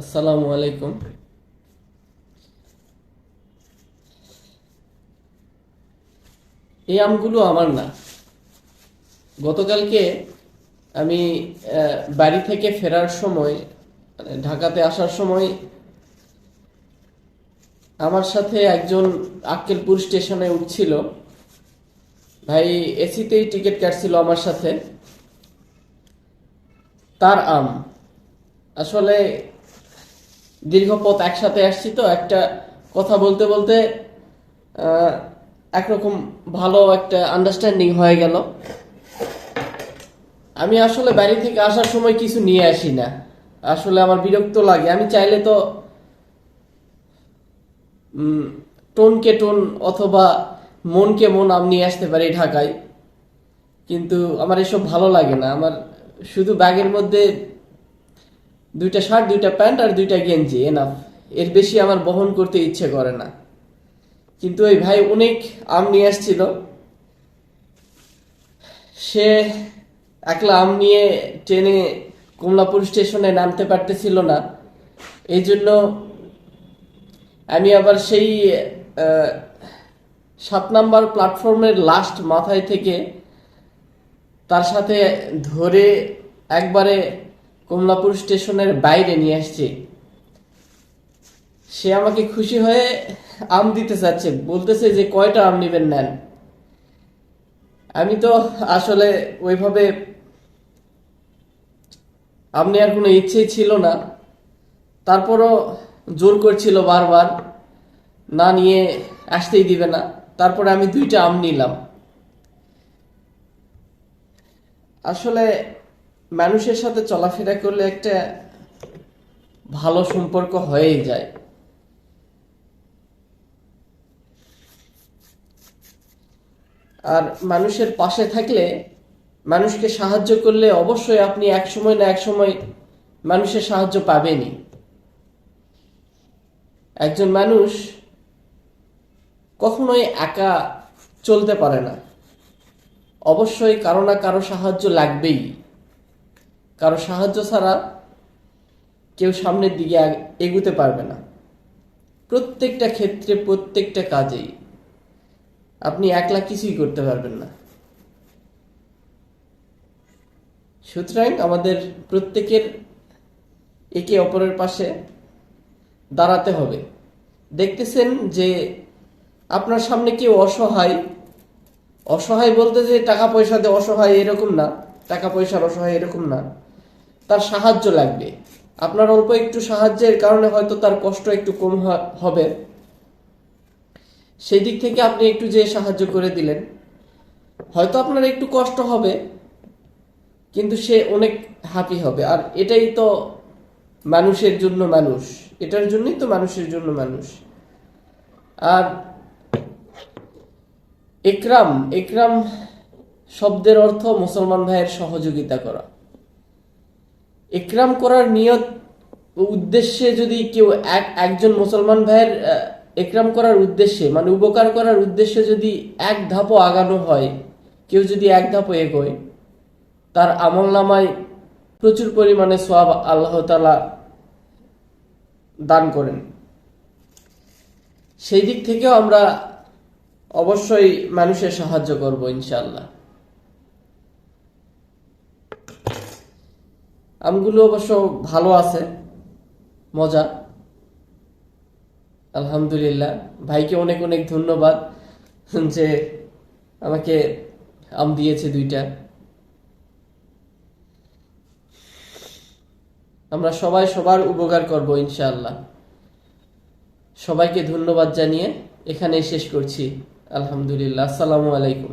আসসালামু আলাইকুম। এই আমগুলো আমার না। গতকালকে আমি বাড়ি থেকে ফেরার সময়, মানে ঢাকাতে আসার সময়, আমার সাথে একজন আক্কেলপুর স্টেশনে উঠছিল। ভাই এসিতেই টিকিট কাটছিল আমার সাথে। তার আম আসলে দীর্ঘ পথ একসাথে আসছি, তো একটা কথা বলতে বলতে আহ, একরকম ভালো একটা আন্ডারস্ট্যান্ডিং হয়ে গেল। আমি আসলে বাড়ি থেকে আসার সময় কিছু নিয়ে আসি না। আসলে আমার বিরক্ত লাগে। আমি চাইলে তো টোনকে টোন অথবা মনকে মন আম নিয়ে আসতে পারি ঢাকায়, কিন্তু আমার এসব ভালো লাগে না। আমার শুধু ব্যাগের মধ্যে দুইটা শার্ট, দুইটা প্যান্ট আর দুইটা গেঞ্জি এনাফ। এর বেশি আমার বহন করতে ইচ্ছে করে না। কিন্তু ওই ভাই অনেক আম নিয়ে আসছিল। সে একলা আম নিয়ে ট্রেনে কমলাপুর স্টেশনে নামতে পারতেছিল না। এই জন্য আমি আবার সেই 7 নাম্বার প্ল্যাটফর্মের লাস্ট মাথায় থেকে তার সাথে ধরে একবারে কমলাপুর স্টেশনের বাইরে নিয়ে আসছি। সে আমাকে খুশি হয়ে আম দিতে চাচ্ছে, বলতেছে যে কয়টা আম নিবেন নেন। আমি তো আসলে ওইভাবে আম নেওয়ার কোনো ইচ্ছেই ছিল না। তারপরও জোর করছিল বারবার, না নিয়ে আসতেই দিবে না। তারপরে আমি দুইটা আম নিলাম। আসলে মানুষের সাথে চলাফেরা করলে একটা ভালো সম্পর্ক হয়েই যায়। আর মানুষের পাশে থাকলে, মানুষকে সাহায্য করলে অবশ্যই আপনি এক সময় না এক সময় মানুষের সাহায্য পাবেনই। একজন মানুষ কখনোই একা চলতে পারে না। অবশ্যই কারো না কারো সাহায্য লাগবেই। কারো সাহায্য ছাড়া কেউ সামনের দিকে এগুতে পারবে না। প্রত্যেকটা ক্ষেত্রে, প্রত্যেকটা কাজেই আপনি একলা কিছুই করতে পারবেন না। সুতরাং আমাদের প্রত্যেকের একে অপরের পাশে দাঁড়াতে হবে। দেখতেছেন যে আপনার সামনে কেউ অসহায়, অসহায় বলতে যে টাকা পয়সাতে অসহায় এরকম না, টাকা পয়সার অসহায় এরকম না, তার সাহায্য লাগবে। আপনার অল্প একটু সাহায্যের কারণে হয়তো তার কষ্ট একটু কম হবে। সেই দিক থেকে আপনি একটু যে সাহায্য করে দিলেন, হয়তো আপনার একটু কষ্ট হবে, কিন্তু সে অনেক হ্যাপি হবে। আর এটাই তো মানুষের জন্য মানুষ, এটার জন্যই তো মানুষের জন্য মানুষ। আর একরাম, একরাম শব্দের অর্থ মুসলমান ভাইয়ের সহযোগিতা করা। একরাম করার নিয়ত উদ্দেশ্যে যদি কেউ একজন মুসলমান ভাইয়ের একরাম করার উদ্দেশ্যে, মানে উপকার করার উদ্দেশ্যে যদি এক ধাপও আগানো হয়, কেউ যদি এক ধাপও এগোয়, তার আমলনামায় প্রচুর পরিমাণে সওয়াব আল্লাহ তাআলা দান করেন। সেই দিক থেকেও আমরা অবশ্যই মানুষের সাহায্য করব ইনশাআল্লাহ। আমগুলো অবশ্য ভালো আছে, মজা। আলহামদুলিল্লাহ। ভাইকে অনেক অনেক ধন্যবাদ যে আমাকে আম দিয়েছে দুইটা। আমরা সবাই সবার উপকার করব ইনশাআল্লাহ। সবাইকে ধন্যবাদ জানিয়ে এখানে শেষ করছি। আলহামদুলিল্লাহ। আসসালামু আলাইকুম।